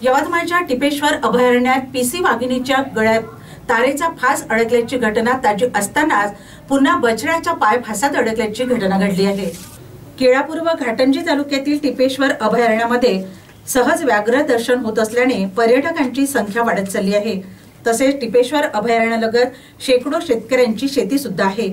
यवतमाळच्या टिपेश्वर अभयारण्यात पीसी वाघिणीच्या गळ्यात तारेचा फास अडकल्याची घटना ताजी असतानाच पुन्हा बछड्याच्या पाय फासात अडकल्याची घटना घडली आहे। केळापूर व घाटंजी तालुक्यातील टिपेश्वर अभयारण्यामध्ये सहज व्याघ्र दर्शन होत असल्याने पर्यटकांची संख्या वाढत चालली आहे। तसेच टिपेश्वर अभयारण्यालगत शेकडो शेतकऱ्यांची शेती सुद्धा आहे।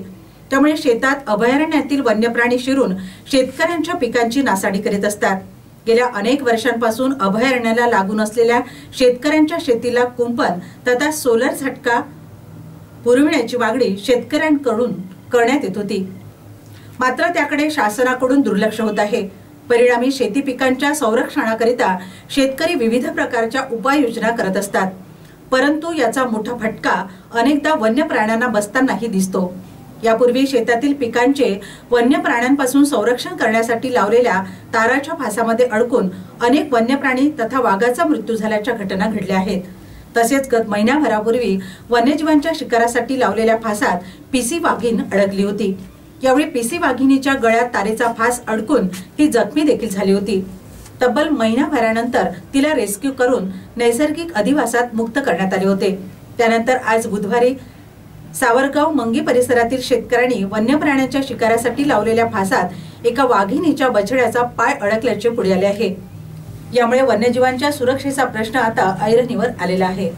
त्यामुळे शेतात अभयारण्यातील वन्यप्राणी शिरून शेतकऱ्यांच्या पिकांची नासाडी करीत असतात। गेल्या अनेक वर्षांपासून अभयारण्याला लागून असलेल्या शेतकऱ्यांच्या शेतीला कुंपण तथा सोलर झटका पुरविण्याची मागणी शेतकऱ्यांकडून करण्यात येत होती, मात्र त्याकडे शासनाकडून दुर्लक्ष होत आहे। परिणामी शेती पिकांच्या संरक्षणाकरिता शेतकरी विविध प्रकारच्या उपाययोजना करत असतात, परंतु याचा मोठा फटका अनेकदा वन्य प्राण्यांना बसतानाही दिसतो। यापूर्वी शेतातील पिकांचे वन्य प्राण्यांपासून संरक्षण करण्यासाठी लावलेल्या ताराच्या फासामध्ये अडकून अनेक वन्य प्राणी तथा वाघाचा मृत्यू झाल्याच्या घटना घडल्या आहेत। तसेच गत महिन्याभरापूर्वी वन्यजीवांच्या शिकारासाठी लावलेल्या फासात पीसी वाघीण अडकली होती। यावेळी पीसी वाघिणीच्या गळ्यात तारेचा फास अडकून ती जखमी देखील झाली होती। तब्बल महिनाभरानंतर तिला रेस्क्यू करून नैसर्गिक अधिवासात मुक्त करण्यात आले होते। त्यानंतर आज बुधवारी सावरगाव मंगी परिसरातील शेतकऱ्यांनी वन्य प्राण्यांच्या शिकारासाठी लावलेल्या फासात एका वाघिणीच्या बछड्याचा पाय अडकल्याचे पुढे आले आहे। यामुळे वन्यजीवांच्या सुरक्षेचा प्रश्न आता ऐरणीवर आलेला आहे।